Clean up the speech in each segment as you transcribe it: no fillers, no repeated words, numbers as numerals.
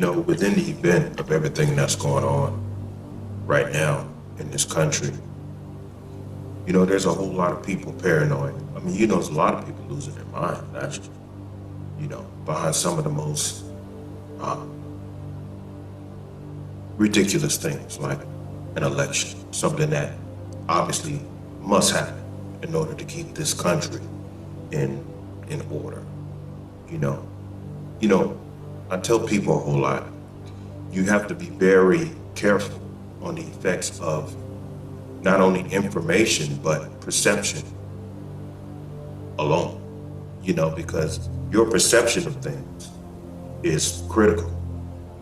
within the event of everything that's going on right now in this country, there's a whole lot of people paranoid. I mean, there's a lot of people losing their mind, actually, behind some of the most uh, ridiculous things like an election, something that obviously must happen in order to keep this country in order. You know, you know, I tell people a whole lot. You have to be very careful on the effects of not only information but perception alone. Because your perception of things is critical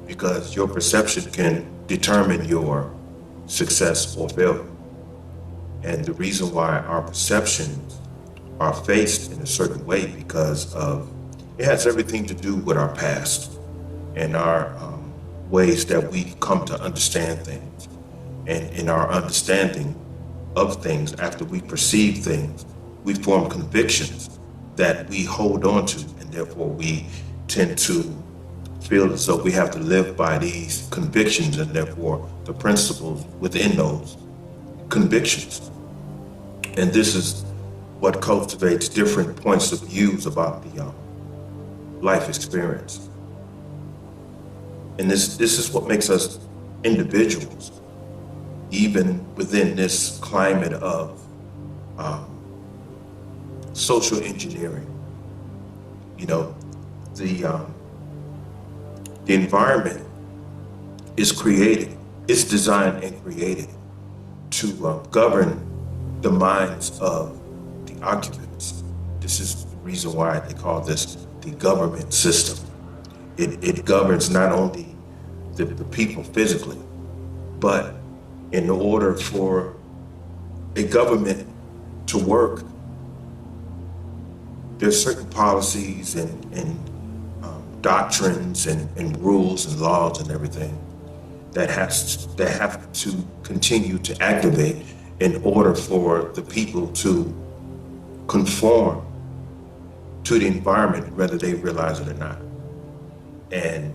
because your perception can determine your success or failure. And the reason why our perceptions are faced in a certain way because of it has everything to do with our past and our ways that we come to understand things. And in our understanding of things, after we perceive things, we form convictions that we hold on to, and therefore we tend to feel as though we have to live by these convictions and therefore the principles within those convictions. And this is what cultivates different points of views about the life experience. And this is what makes us individuals, even within this climate of social engineering. The environment is created, it's designed and created to govern the minds of the occupants. This is the reason why they call this the government system. It governs not only the people physically, but in order for a government to work, there's certain policies and doctrines and rules and laws and everything that have to continue to activate in order for the people to conform to the environment, whether they realize it or not. And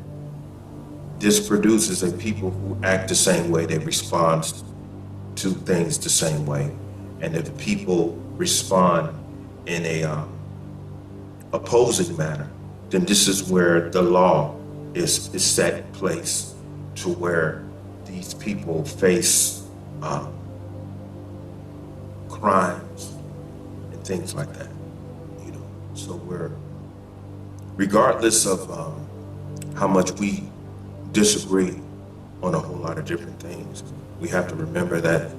this produces a people who act the same way, they respond to things the same way. And if people respond in a opposing manner, then this is where the law is set in place to where these people face crimes and things like that. So regardless of how much we disagree on a whole lot of different things, we have to remember that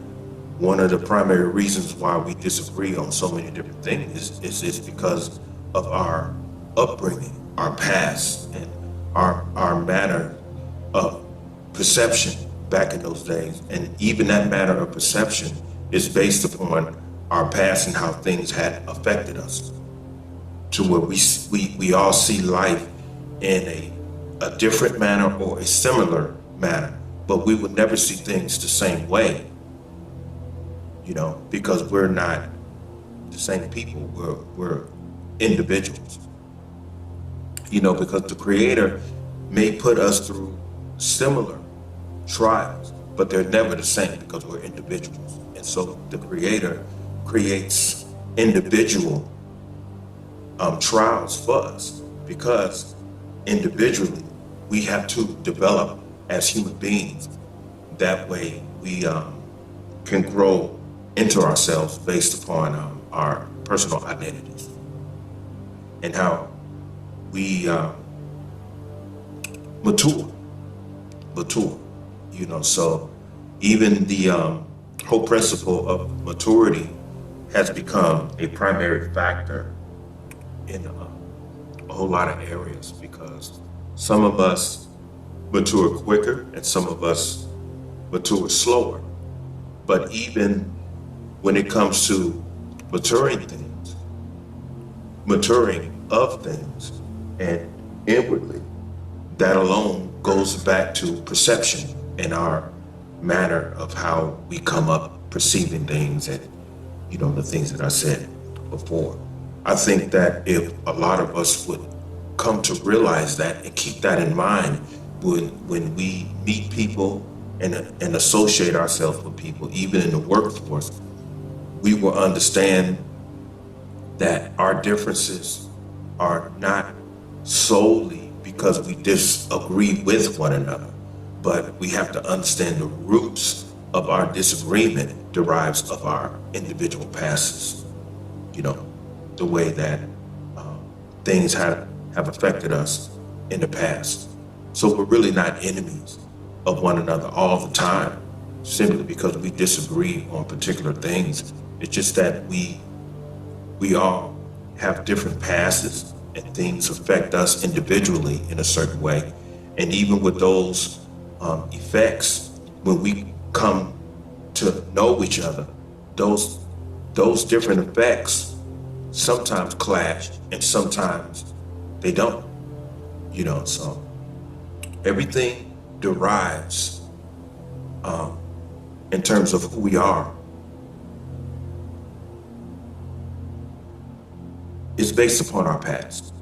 one of the primary reasons why we disagree on so many different things is because of our upbringing, our past, and our manner of perception back in those days. And even that manner of perception is based upon our past and how things had affected us, to where we all see life in a different manner or a similar manner, but we would never see things the same way, because we're not the same people, we're individuals. Because the Creator may put us through similar trials, but they're never the same because we're individuals. And so the Creator creates individual trials for us because individually we have to develop as human beings. That way we can grow into ourselves based upon our personal identities and how we mature. So even the whole principle of maturity has become a primary factor in a whole lot of areas because some of us mature quicker and some of us mature slower. But even when it comes to maturing of things, and inwardly, that alone goes back to perception and our manner of how we come up perceiving things and, the things that I said before. I think that if a lot of us would come to realize that and keep that in mind, when we meet people and associate ourselves with people, even in the workforce, we will understand that our differences are not solely because we disagree with one another, but we have to understand the roots of our disagreement derives of our individual pasts. You know, the way that things have affected us in the past. So we're really not enemies of one another all the time, simply because we disagree on particular things. It's just that we all have different pasts and things affect us individually in a certain way. And even with those effects, when we come to know each other, those different effects sometimes clash and sometimes they don't. You know, so everything derives in terms of who we are. It's based upon our past.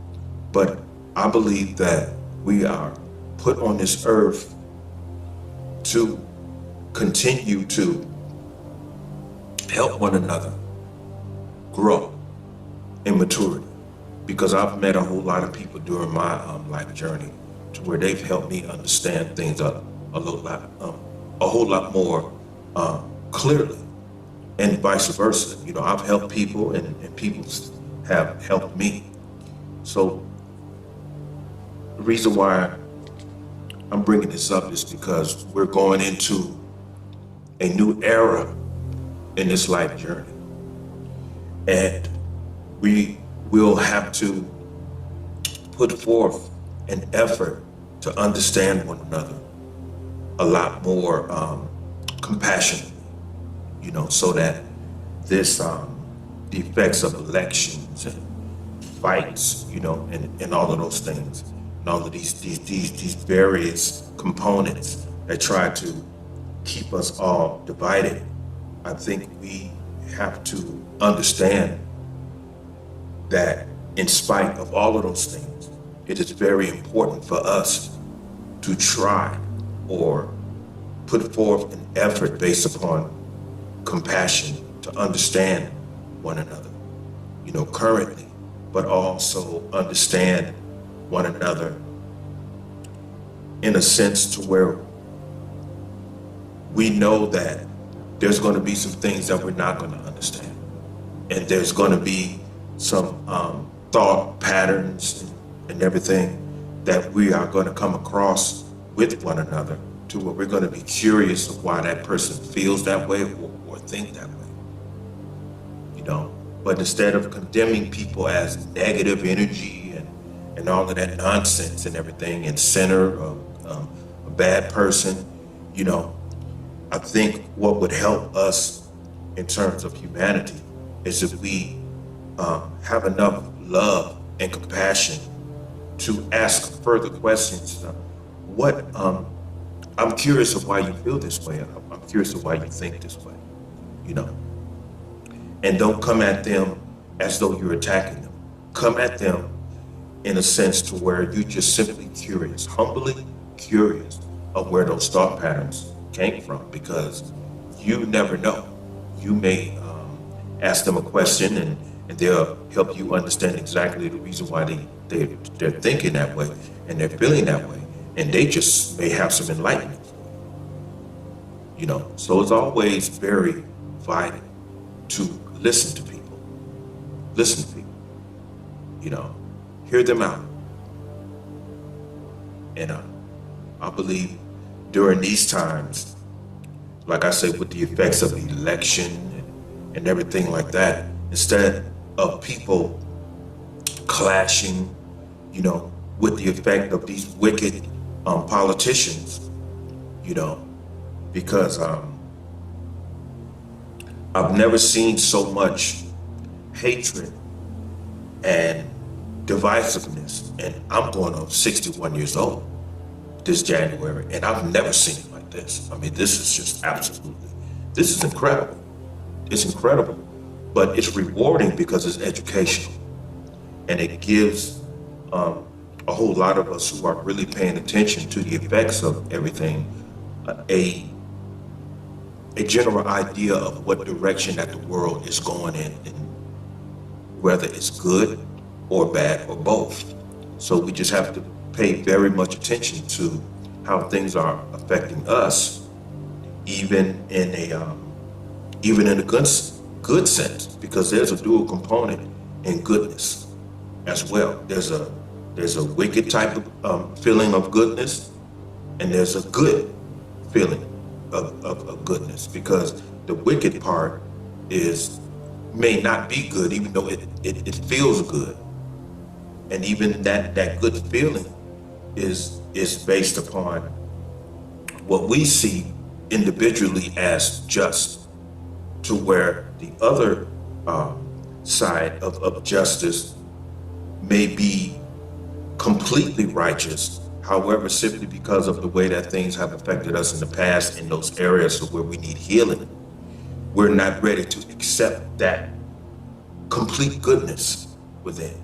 But I believe that we are put on this earth to continue to help one another grow in maturity. Because I've met a whole lot of people during my life journey to where they've helped me understand things a whole lot more clearly, and vice versa. You know, I've helped people and people have helped me. So the reason why I'm bringing this up is because we're going into a new era in this life journey. And we will have to put forth an effort to understand one another a lot more compassionately, you know, so that this, the effects of elections and fights, you know, and all of those things, and all of these various components that try to keep us all divided, I think we have to understand that in spite of all of those things, it is very important for us to try or put forth an effort based upon compassion to understand one another, you know, currently, but also understand one another in a sense to where we know that there's going to be some things that we're not going to understand. And there's going to be some thought patterns and everything that we are going to come across with one another to where we're going to be curious of why that person feels that way or think that way, you know. But instead of condemning people as negative energy and all of that nonsense and everything and center a bad person, you know, I think what would help us in terms of humanity is if we have enough love and compassion to ask further questions. I'm curious of why you feel this way. I'm curious of why you think this way, you know. And don't come at them as though you're attacking them. Come at them in a sense to where you're just simply curious, humbly curious of where those thought patterns came from, because you never know. You may ask them a question and they'll help you understand exactly the reason why they're thinking that way and they're feeling that way. And they just may have some enlightenment, you know. So it's always very vital to listen to people. Listen to people, you know, hear them out. And I believe during these times, like I said, with the effects of the election and everything like that, instead of people clashing, you know, with the effect of these wicked politicians, you know, because I've never seen so much hatred and divisiveness, and I'm going on 61 years old this January, and I've never seen it like this. I mean, this is just this is incredible. It's incredible, but it's rewarding because it's educational, and it gives a whole lot of us who are really paying attention to the effects of everything, a a general idea of what direction that the world is going in, and whether it's good or bad or both. So we just have to pay very much attention to how things are affecting us, even in a good sense, because there's a dual component in goodness as well. There's a wicked type of feeling of goodness, and there's a good feeling of goodness, because the wicked part is may not be good, even though it feels good. And even that good feeling is based upon what we see individually as just, to where the other side of justice may be completely righteous. However, simply because of the way that things have affected us in the past in those areas where we need healing, we're not ready to accept that complete goodness within.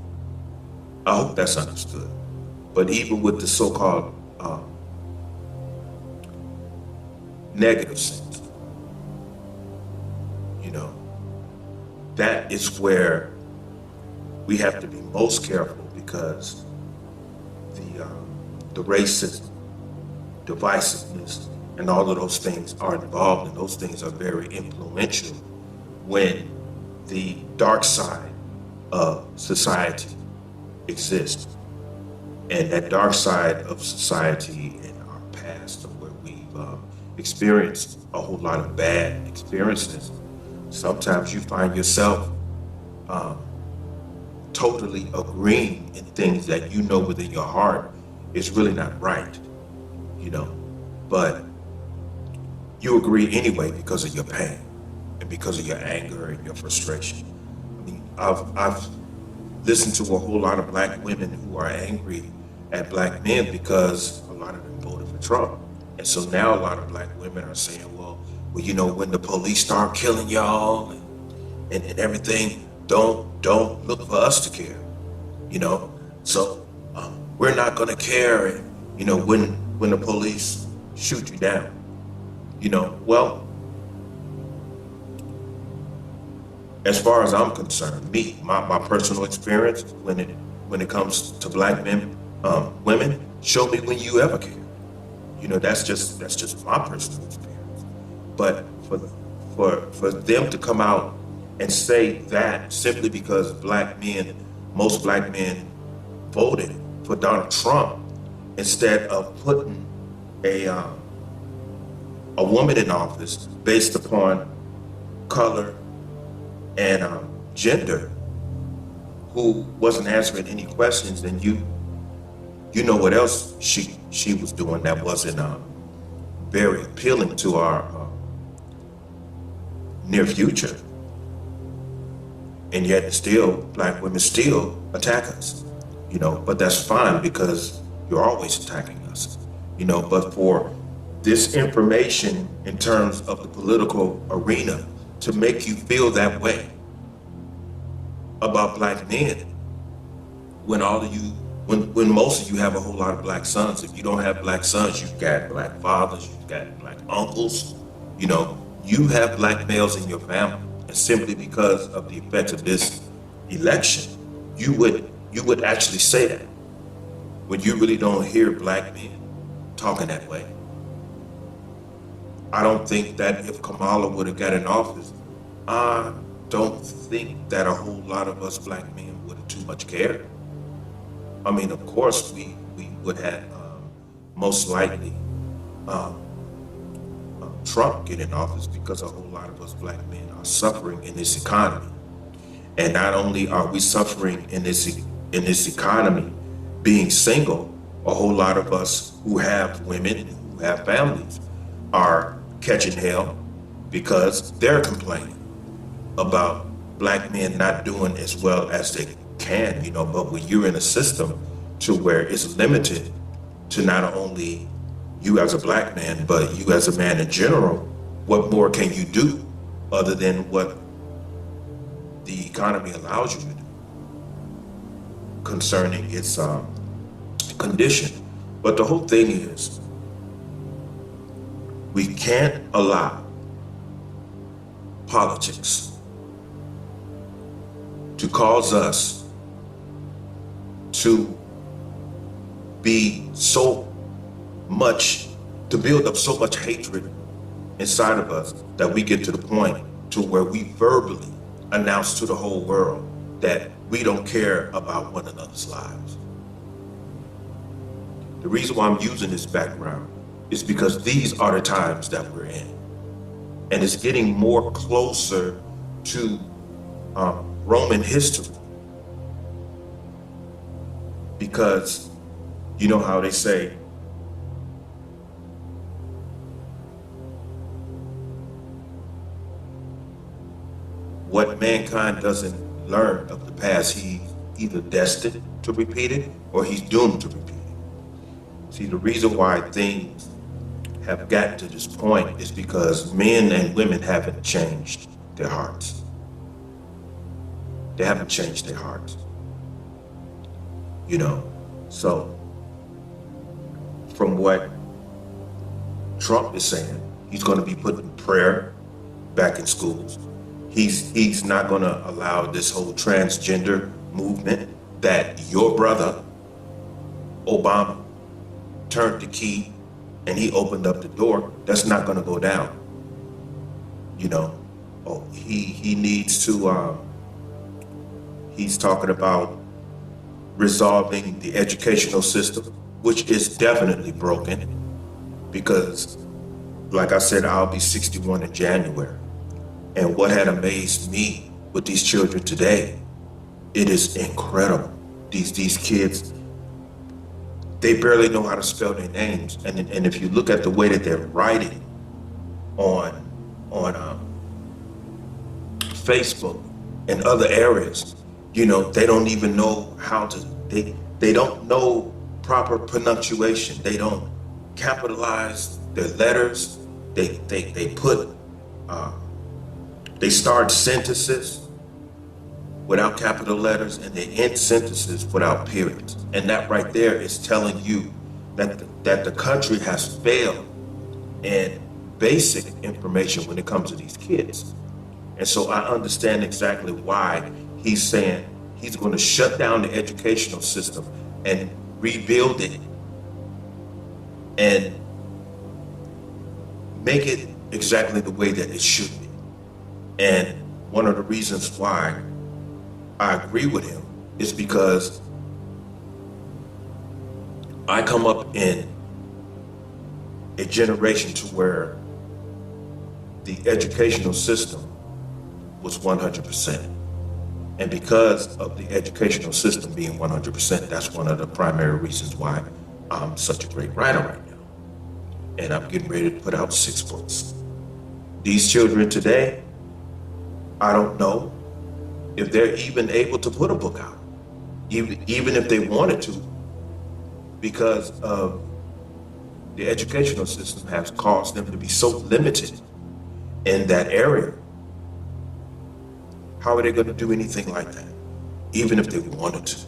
I hope that's understood. But even with the so-called negative sense, you know, that is where we have to be most careful, because the racism, divisiveness, and all of those things are involved, and those things are very influential when the dark side of society exists. And that dark side of society in our past, of where we've experienced a whole lot of bad experiences, sometimes you find yourself totally agreeing in things that you know within your heart is really not right, you know, but you agree anyway because of your pain and because of your anger and your frustration. I mean, I've listened to a whole lot of black women who are angry at black men because a lot of them voted for Trump. And so now a lot of black women are saying, well, you know, when the police start killing y'all and everything, don't look for us to care, you know. So we're not gonna care, you know, when the police shoot you down, you know. Well, as far as I'm concerned, my personal experience when it comes to black men, women, show me when you ever care. You know, that's just my personal experience. But for them to come out and say that simply because most black men voted for Donald Trump instead of putting a woman in office based upon color and gender, who wasn't answering any questions, then you know what else she was doing that wasn't very appealing to our near future. And yet still, black women still attack us, you know, but that's fine because you're always attacking us, you know. But for this information in terms of the political arena to make you feel that way about black men, when when most of you have a whole lot of black sons. If you don't have black sons, you've got black fathers, you've got black uncles, you know, you have black males in your family. And simply because of the effects of this election, you would actually say that when you really don't hear black men talking that way. I don't think that if Kamala would have got in office, I don't think that a whole lot of us black men would have too much cared. I mean, of course, we would have most likely Trump get in office, because a whole lot of us black men are suffering in this economy. And not only are we suffering in this economy being single, a whole lot of us who have women, who have families, are catching hell because they're complaining about black men not doing as well as they can, you know. But when you're in a system to where it's limited to not only you as a black man, but you as a man in general, what more can you do other than what the economy allows you to do concerning its condition. But the whole thing is, we can't allow politics to cause us to be so much, to build up so much hatred inside of us that we get to the point to where we verbally announce to the whole world that we don't care about one another's lives. The reason why I'm using this background is because these are the times that we're in. And it's getting more closer to Roman history. Because you know how they say, what mankind doesn't learn of the past, he's either destined to repeat it or he's doomed to repeat it. See, the reason why things have gotten to this point is because men and women haven't changed their hearts. They haven't changed their hearts. You know, so from what Trump is saying, he's going to be putting prayer back in schools. He's not going to allow this whole transgender movement that your brother, Obama, turned the key and he opened up the door. That's not going to go down. You know, he needs to, he's talking about resolving the educational system, which is definitely broken because, like I said, I'll be 61 in January. And what had amazed me with these children today, it is incredible. These kids, they barely know how to spell their names. And if you look at the way that they're writing on Facebook and other areas, you know, they don't even know how to, they don't know proper pronunciation. They don't capitalize their letters. They put, they start sentences without capital letters and they end sentences without periods. And that right there is telling you that the country has failed in basic information when it comes to these kids. And so I understand exactly why he's saying he's going to shut down the educational system and rebuild it and make it exactly the way that it should be. And one of the reasons why I agree with him is because I come up in a generation to where the educational system was 100%. And because of the educational system being 100%, that's one of the primary reasons why I'm such a great writer right now. And I'm getting ready to put out 6 books. These children today, I don't know if they're even able to put a book out, even if they wanted to, because of the educational system has caused them to be so limited in that area. How are they going to do anything like that, even if they wanted to?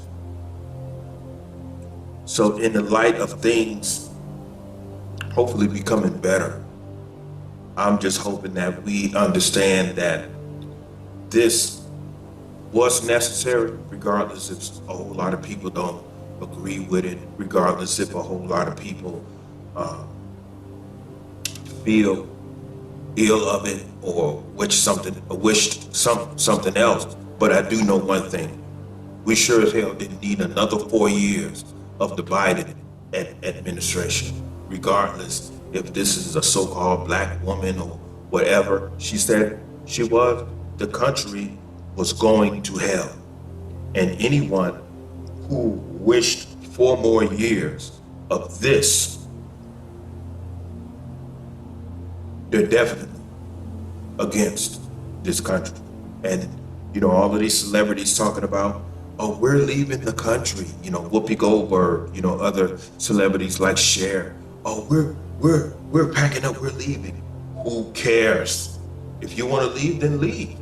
So in the light of things hopefully becoming better, I'm just hoping that we understand that this was necessary, regardless if a whole lot of people don't agree with it, regardless if a whole lot of people feel ill of it or wished something else. But I do know one thing: we sure as hell didn't need another 4 years of the Biden administration, regardless if this is a so-called black woman or whatever she said she was. The country was going to hell. And anyone who wished 4 more years of this, they're definitely against this country. And, you know, all of these celebrities talking about, oh, we're leaving the country. You know, Whoopi Goldberg, you know, other celebrities like Cher. Oh, we're packing up, we're leaving. Who cares? If you want to leave, then leave.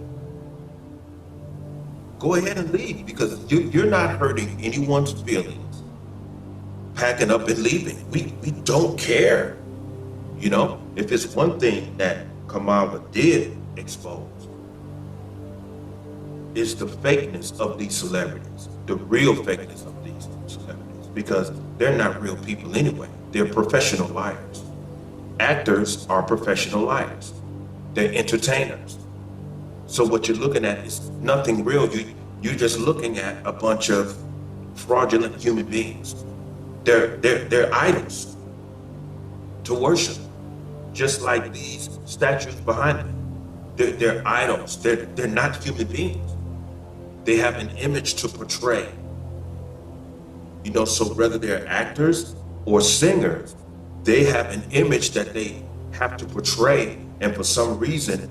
Go ahead and leave, because you're not hurting anyone's feelings packing up and leaving. We don't care. You know, if it's one thing that Kamala did expose, is the fakeness of these celebrities, the real fakeness of these celebrities, because they're not real people anyway. They're professional liars. Actors are professional liars. They're entertainers. So what you're looking at is nothing real. You're just looking at a bunch of fraudulent human beings. They're idols to worship, just like these statues behind me. They're idols. They're not human beings. They have an image to portray. You know, so whether they're actors or singers, they have an image that they have to portray. And for some reason,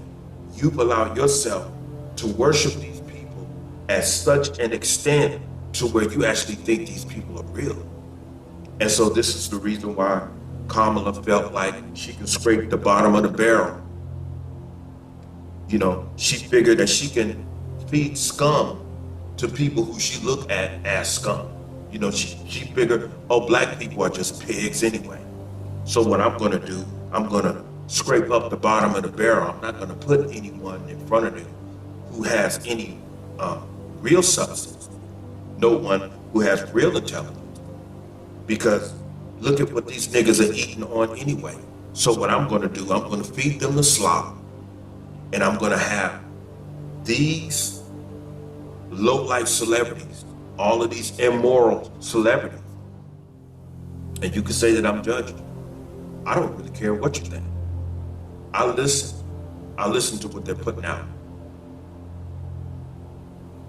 you've allowed yourself to worship these people at such an extent to where you actually think these people are real. And so this is the reason why Kamala felt like she could scrape the bottom of the barrel. You know, she figured that she can feed scum to people who she looked at as scum. You know, she figured, oh, black people are just pigs anyway. So what I'm gonna do, I'm gonna scrape up the bottom of the barrel. I'm not gonna put anyone in front of them who has any real substance, no one who has real intelligence. Because look at what these niggas are eating on anyway. So what I'm gonna do, I'm gonna feed them the slop, and I'm gonna have these low-life celebrities, all of these immoral celebrities, and you can say that I'm judging. I don't really care what you think. I listen to what they're putting out.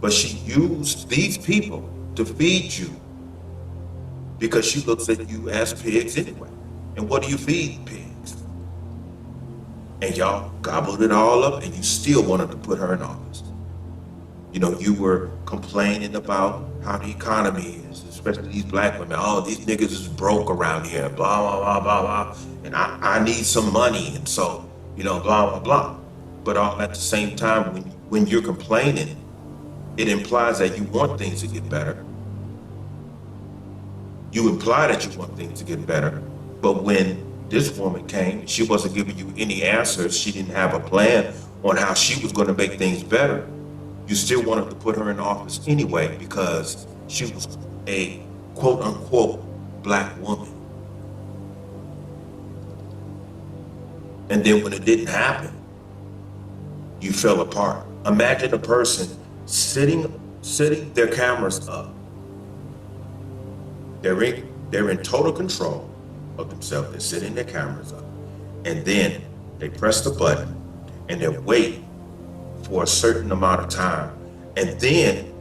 But she used these people to feed you because she looks at you as pigs anyway. And what do you feed pigs? And y'all gobbled it all up, and you still wanted to put her in office. You know, you were complaining about how the economy is, especially these black women. Oh, these niggas is broke around here, blah, blah, blah, blah, blah. And I need some money, and so, you know, blah, blah, blah. But all at the same time, when you're complaining, it implies that you want things to get better. You imply that you want things to get better. But when this woman came, she wasn't giving you any answers. She didn't have a plan on how she was going to make things better. You still wanted to put her in office anyway because she was a quote unquote black woman. And then when it didn't happen, you fell apart. Imagine a person sitting their cameras up. They're in total control of themselves. They're sitting their cameras up. And then they press the button and they wait for a certain amount of time. And then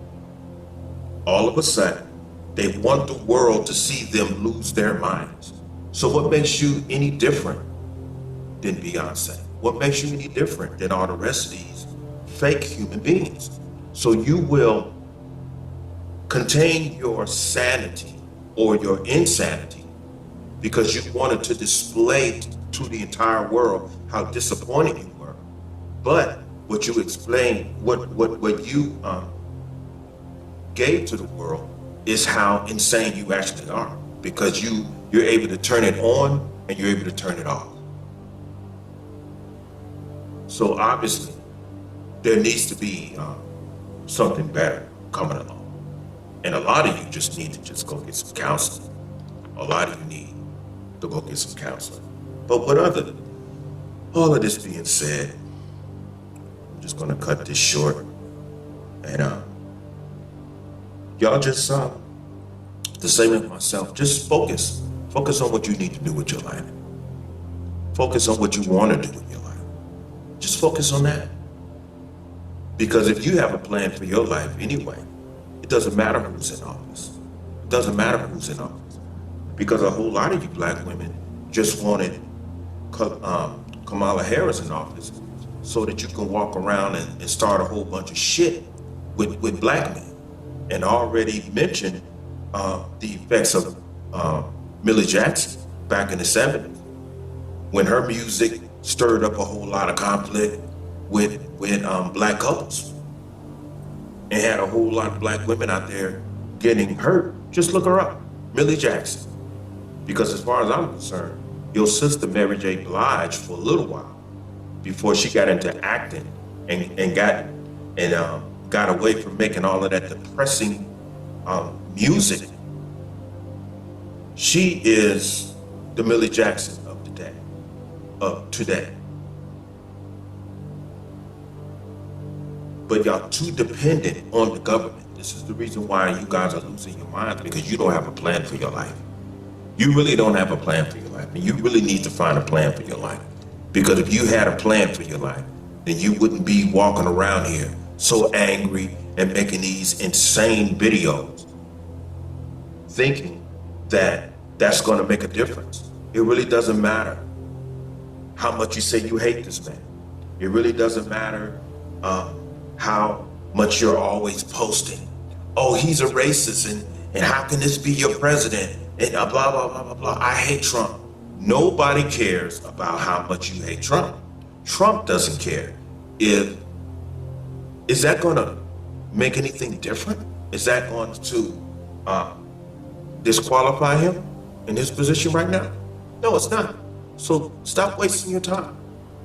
all of a sudden, they want the world to see them lose their minds. So what makes you any different than Beyonce? What makes you any different than all the rest of these fake human beings? So you will contain your sanity or your insanity because you wanted to display to the entire world how disappointed you were. But what you explained, what you gave to the world is how insane you actually are, because you're able to turn it on and you're able to turn it off. So obviously, there needs to be something better coming along. And a lot of you just need to just go get some counseling. A lot of you need to go get some counseling. But with all of this being said, I'm just gonna cut this short. And y'all just, the same as myself, just focus. Focus on what you need to do with your life. Focus on what you want to do with your life. Just focus on that. Because if you have a plan for your life anyway, it doesn't matter who's in office. It doesn't matter who's in office. Because a whole lot of you black women just wanted Kamala Harris in office so that you can walk around and start a whole bunch of shit with black men. And already mentioned the effects of Millie Jackson back in the 70s, when her music stirred up a whole lot of conflict with black couples and had a whole lot of black women out there getting hurt. Just look her up, Millie Jackson. Because as far as I'm concerned, your sister Mary J. Blige for a little while before she got into acting and got away from making all of that depressing music. She is the Millie Jackson of today. But y'all too dependent on the government. This is the reason why you guys are losing your minds, because you don't have a plan for your life. You really don't have a plan for your life, and you really need to find a plan for your life. Because if you had a plan for your life, then you wouldn't be walking around here so angry and making these insane videos thinking that that's going to make a difference. It really doesn't matter how much you say you hate this man. It really doesn't matter how much you're always posting. Oh, he's a racist, and how can this be your president? And blah, blah, blah, blah, blah. I hate Trump. Nobody cares about how much you hate Trump. Trump doesn't care. Is that going to make anything different? Is that going to disqualify him in his position right now? No, it's not. So stop wasting your time.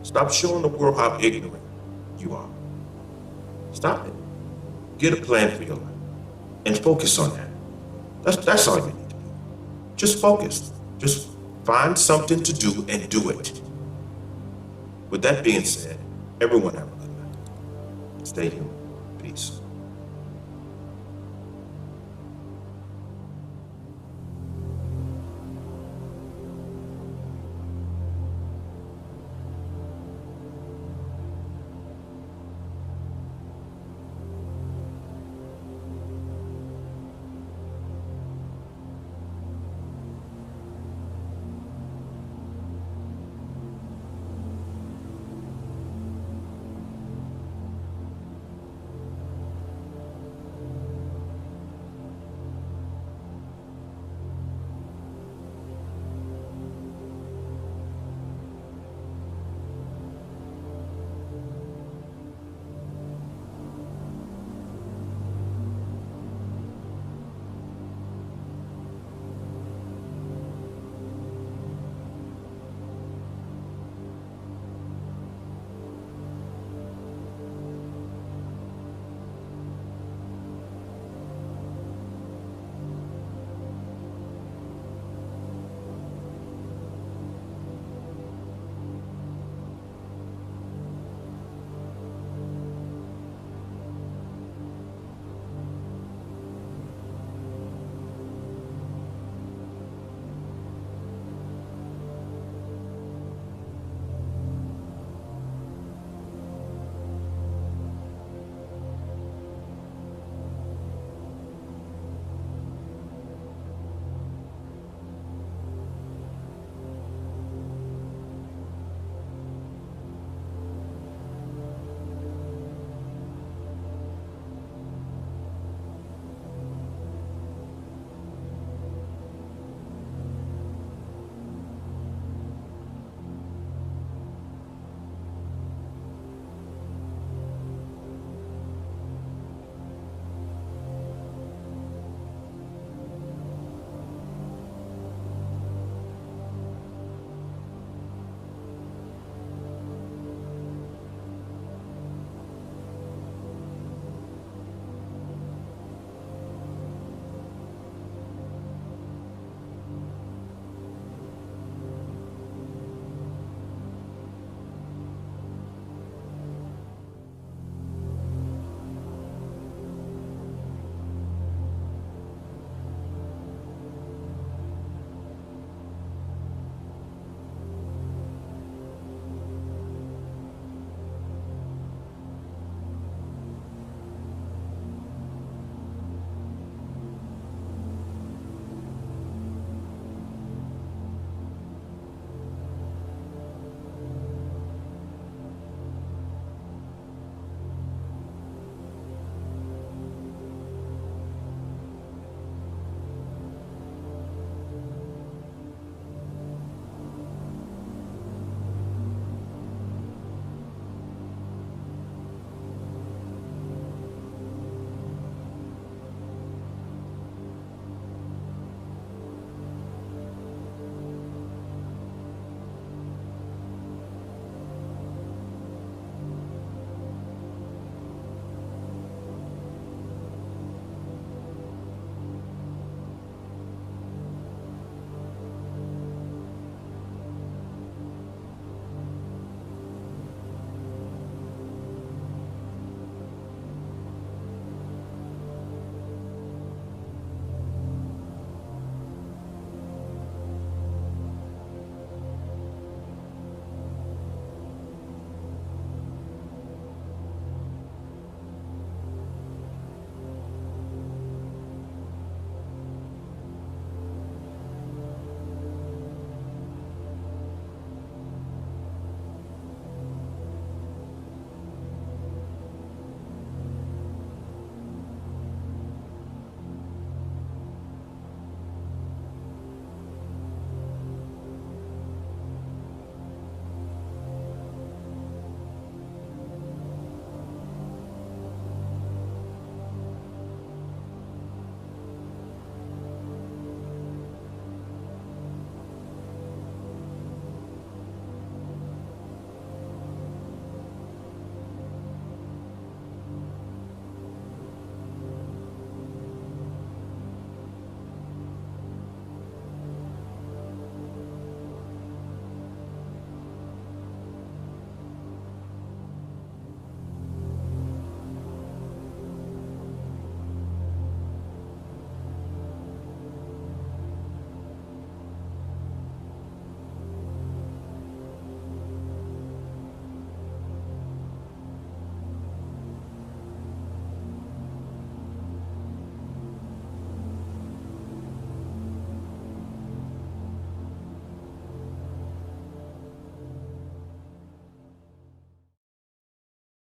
Stop showing the world how ignorant you are. Stop it. Get a plan for your life and focus on that. That's all you need to do. Just focus. Just find something to do and do it. With that being said, everyone have a good night. Stay human. Peace.